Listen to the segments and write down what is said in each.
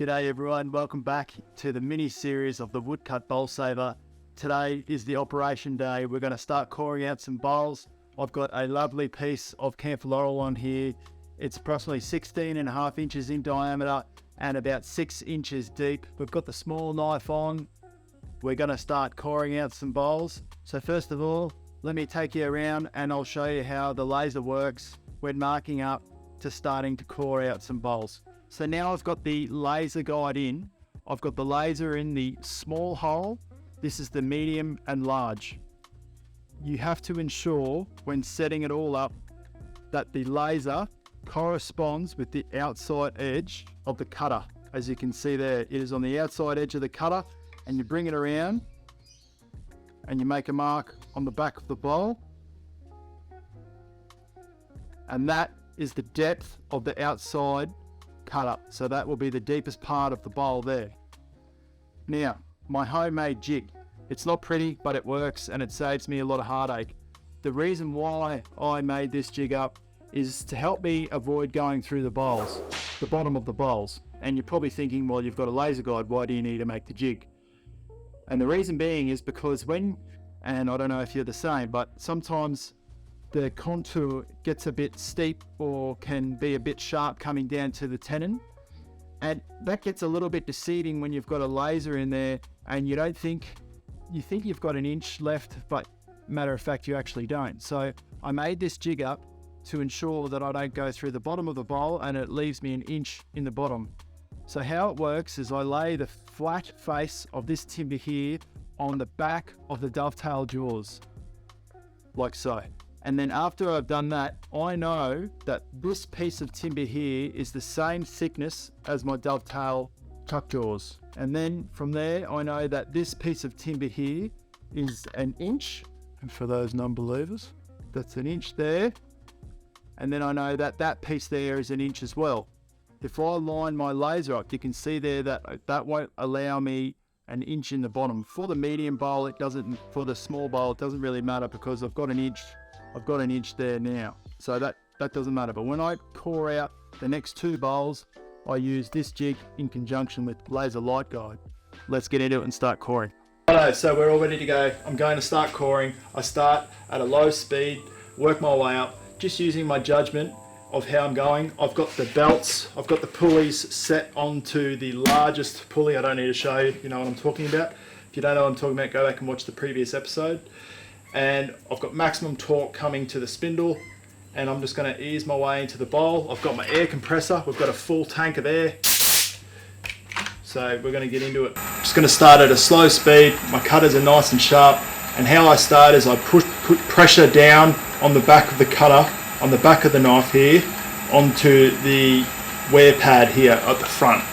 G'day everyone, welcome back to the mini series of the Woodcut bowl saver. Today is the operation day. We're going to start coring out some bowls. I've got a lovely piece of camphor laurel on here. It's approximately 16.5 inches in diameter and about 6 inches deep. We've got the small knife on. We're going to start coring out some bowls. So first of all, let me take you around and I'll show you how the laser works when marking up to starting to core out some bowls. So now I've got the laser guide in. I've got the laser in the small hole. This is the medium and large. You have to ensure when setting it all up that the laser corresponds with the outside edge of the cutter. As you can see there, it is on the outside edge of the cutter, and you bring it around and you make a mark on the back of the bowl. And that is the depth of the outside cutter. So that will be the deepest part of the bowl there. Now, my homemade jig. It's not pretty, but it works and it saves me a lot of heartache. The reason why I made this jig up is to help me avoid going through the bowls, the bottom of the bowls. And you're probably thinking, well, you've got a laser guide, why do you need to make the jig? And the reason being is because and I don't know if you're the same, but sometimes the contour gets a bit steep or can be a bit sharp coming down to the tenon. And that gets a little bit deceiving when you've got a laser in there and you think you've got an inch left, but matter of fact, you actually don't. So I made this jig up to ensure that I don't go through the bottom of the bowl and it leaves me an inch in the bottom. So how it works is I lay the flat face of this timber here on the back of the dovetail jaws, like so. And then after I've done that, I know that this piece of timber here is the same thickness as my dovetail tuck jaws. And then from there, I know that this piece of timber here is an inch. And for those non-believers, that's an inch there. And then I know that that piece there is an inch as well. If I line my laser up, you can see there that that won't allow me an inch in the bottom. For the medium bowl, it doesn't. For the small bowl, it doesn't really matter because I've got an inch. I've got an inch there now, so that doesn't matter. But when I core out the next two bowls, I use this jig in conjunction with laser light guide. Let's get into it and start coring. Righto, so we're all ready to go. I'm going to start coring. I start at a low speed, work my way up, just using my judgment of how I'm going. I've got the belts, I've got the pulleys set onto the largest pulley. I don't need to show you, you know what I'm talking about. If you don't know what I'm talking about, go back and watch the previous episode. And I've got maximum torque coming to the spindle, and I'm just going to ease my way into the bowl. I've got my air compressor. We've got a full tank of air, so we're going to get into it. Just going to start at a slow speed. My cutters are nice and sharp, and how I start is I put pressure down on the back of the cutter, on the back of the knife here, onto the wear pad here at the front.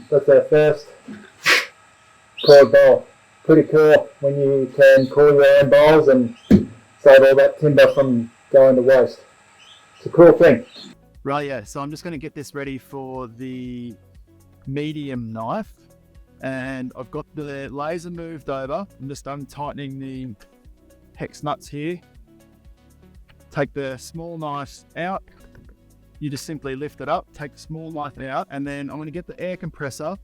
That's our first cored bowl. Pretty cool when you can core your own bowls and save all that timber from going to waste. It's a cool thing. Right, yeah, so I'm just going to get this ready for the medium knife, and I've got the laser moved over. I'm just untightening the hex nuts here. Take the small knife out. You just simply lift it up, take the small knife out, and then I'm going to get the air compressor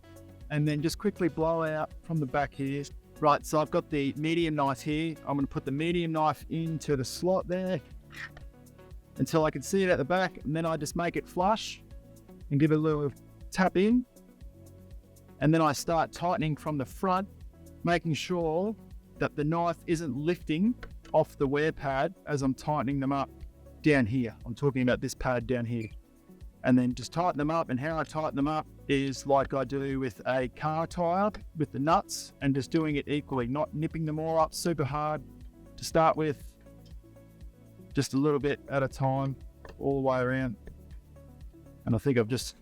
and then just quickly blow out from the back here. Right, so I've got the medium knife here. I'm going to put the medium knife into the slot there. until I can see it at the back, and then I just make it flush and give it a little tap in. And then I start tightening from the front, making sure that the knife isn't lifting off the wear pad as I'm tightening them up down here. I'm talking about this pad down here. And then just tighten them up, and how I tighten them up is like I do with a car tire with the nuts, and just doing it equally, not nipping them all up super hard to start with, just a little bit at a time all the way around. And I think I've just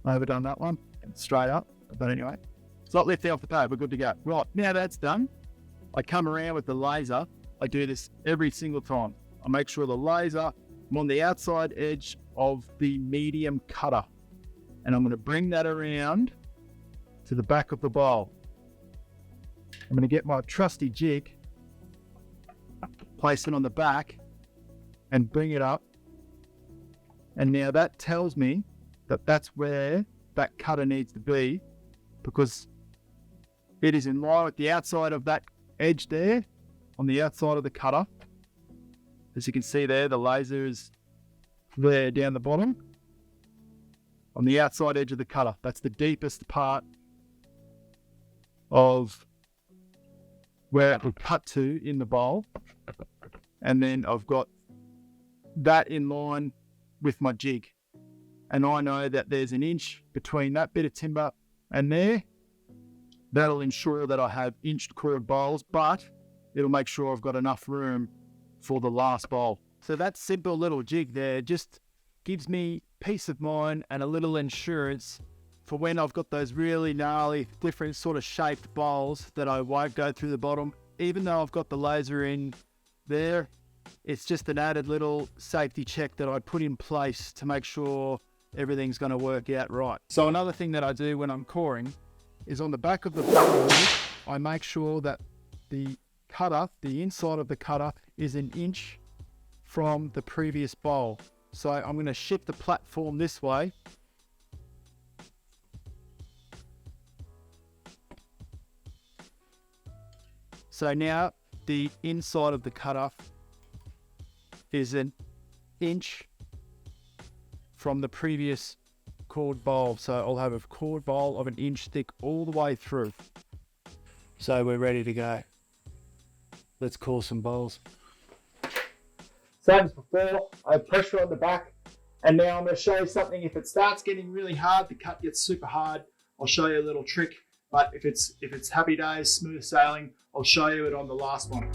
overdone that one, straight up, but anyway, it's not lifting off the pad, we're good to go. Right, now that's done, I come around with the laser. I do this every single time. I make sure the laser, I'm on the outside edge of the medium cutter, and I'm going to bring that around to the back of the bowl. I'm going to get my trusty jig, place it on the back and bring it up. And now that tells me that that's where that cutter needs to be, because it is in line with the outside of that edge there on the outside of the cutter. As you can see there, the laser is there down the bottom on the outside edge of the cutter. That's the deepest part of where it will cut to in the bowl. And then I've got that in line with my jig. And I know that there's an inch between that bit of timber and there. That'll ensure that I have inched cord bowls, but it'll make sure I've got enough room for the last bowl. So that simple little jig there just gives me peace of mind and a little insurance for when I've got those really gnarly, different sort of shaped bowls that I won't go through the bottom. Even though I've got the laser in there, it's just an added little safety check that I put in place to make sure everything's going to work out right. So another thing that I do when I'm coring is on the back of the bowl, I make sure that the cutter, the inside of the cutter, is an inch from the previous bowl. So I'm going to shift the platform this way. So now the inside of the cutter is an inch from the previous cord bowl. So I'll have a cord bowl of an inch thick all the way through. So we're ready to go. Let's core some bowls. Same as before, I have pressure on the back, and now I'm going to show you something. If it starts getting really hard, the cut gets super hard, I'll show you a little trick. But if it's happy days, smooth sailing, I'll show you it on the last one.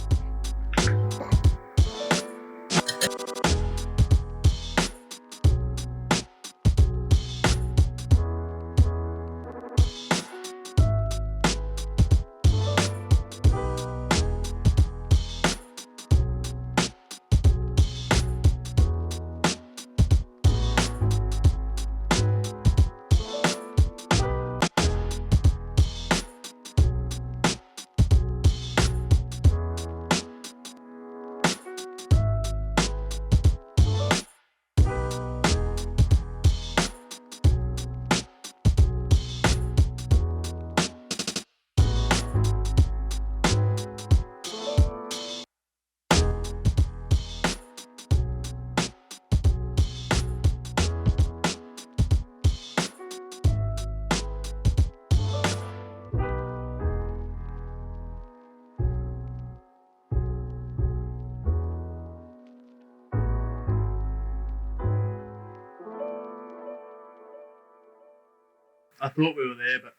I thought we were there, but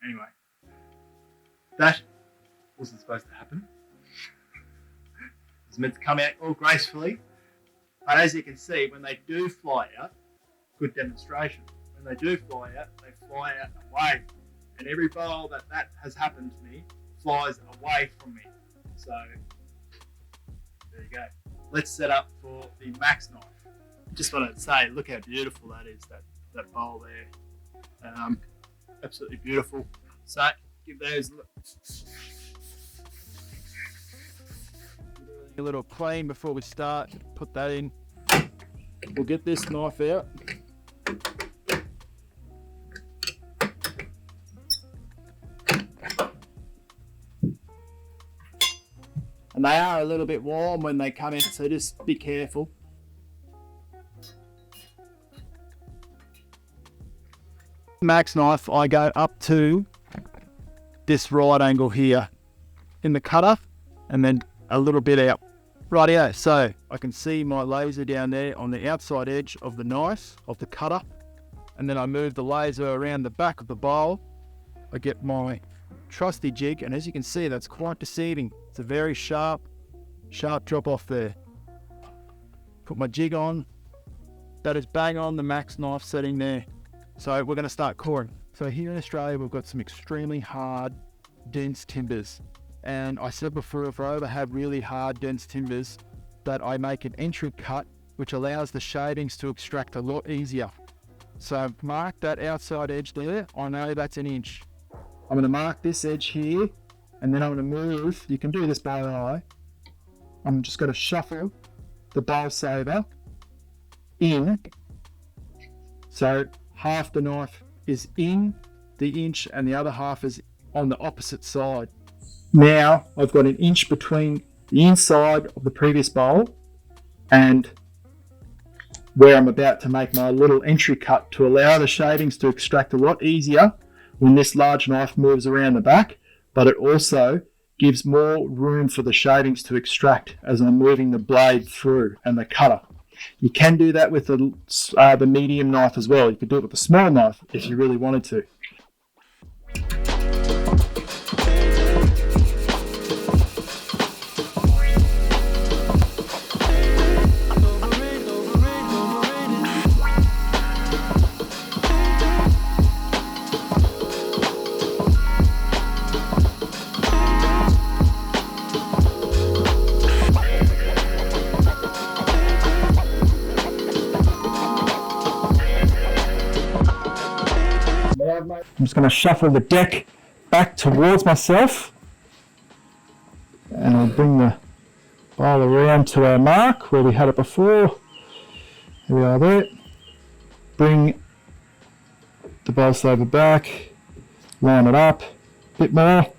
anyway, that wasn't supposed to happen. It was meant to come out all gracefully, but as you can see, when they do fly out, good demonstration, when they do fly out away, and every bowl that has happened to me flies away from me. So there you go. Let's set up for the max knife. Just wanted to say, look how beautiful that is, that bowl there. Absolutely beautiful. So give those a little clean before we start. Put that in. We'll get this knife out. And they are a little bit warm when they come in, so just be careful. Max knife, I go up to this right angle here in the cutter and then a little bit out. Rightio, so I can see my laser down there on the outside edge of the knife, of the cutter, and then I move the laser around the back of the bowl. I get my trusty jig, and as you can see, that's quite deceiving. It's a very sharp drop off there. Put my jig on. That is bang on the max knife setting there. So we're going to start coring. So here in Australia, we've got some extremely hard, dense timbers. And I said before, if I ever have really hard, dense timbers, that I make an entry cut, which allows the shavings to extract a lot easier. So mark that outside edge there. I know that's an inch. I'm going to mark this edge here, and then I'm going to move. You can do this by eye. I'm just going to shuffle the bowl saver in. So half the knife is in the inch and the other half is on the opposite side. Now I've got an inch between the inside of the previous bowl and where I'm about to make my little entry cut to allow the shavings to extract a lot easier when this large knife moves around the back, but it also gives more room for the shavings to extract as I'm moving the blade through and the cutter. You can do that with the medium knife as well. You could do it with a small knife if you really wanted to. I'm just going to shuffle the deck back towards myself and I'll bring the bowl around to our mark where we had it before. Here we are there. Bring the bowl saver back, line it up, a bit more,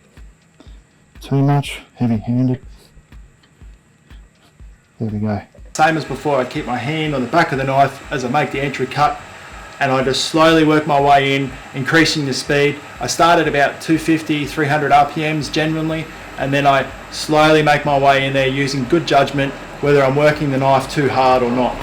too much, heavy-handed. There we go. Same as before, I keep my hand on the back of the knife as I make the entry cut, and I just slowly work my way in, increasing the speed. I start at about 250, 300 RPMs genuinely, and then I slowly make my way in there using good judgment whether I'm working the knife too hard or not.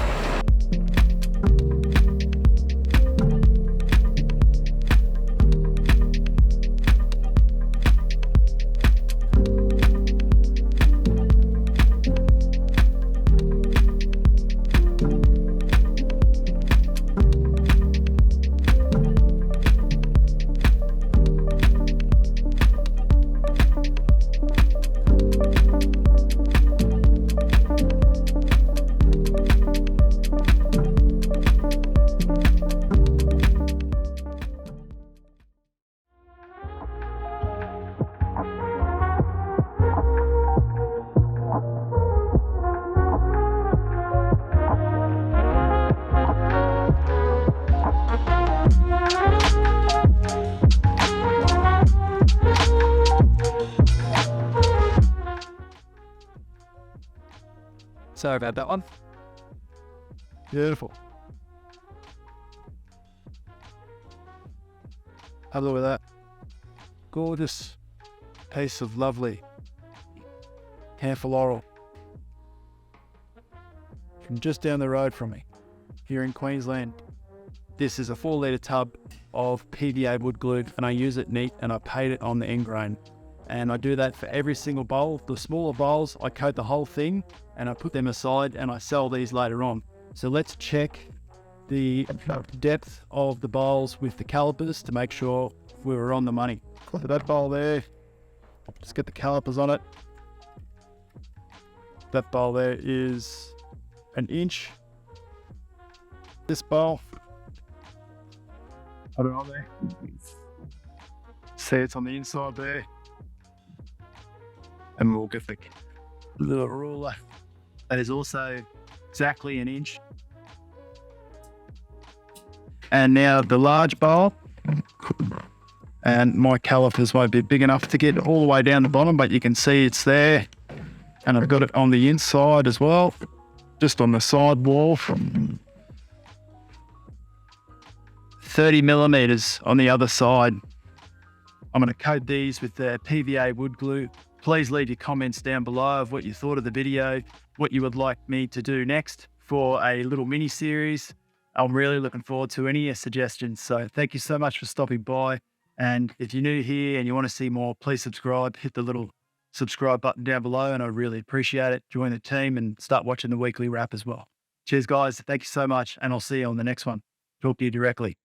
Sorry about that one. Beautiful. Have a look at that. Gorgeous piece of lovely hair laurel from just down the road from me here in Queensland. This is a 4-litre tub of PVA wood glue and I use it neat and I paint it on the end grain. And I do that for every single bowl. The smaller bowls, I coat the whole thing and I put them aside and I sell these later on. So let's check the depth of the bowls with the calipers to make sure we were on the money. So that bowl there, I'll just get the calipers on it. That bowl there is an inch. This bowl, put it on there. See, it's on the inside there. And we'll get the little ruler. That is also exactly an inch. And now the large bowl. And my calipers won't be big enough to get all the way down the bottom, but you can see it's there. And I've got it on the inside as well, just on the side wall. 30 millimeters on the other side. I'm going to coat these with the PVA wood glue. Please leave your comments down below of what you thought of the video, what you would like me to do next for a little mini series. I'm really looking forward to any suggestions. So thank you so much for stopping by. And if you're new here and you want to see more, please subscribe, hit the little subscribe button down below, and I really appreciate it. Join the team and start watching the weekly wrap as well. Cheers, guys. Thank you so much. And I'll see you on the next one. Talk to you directly.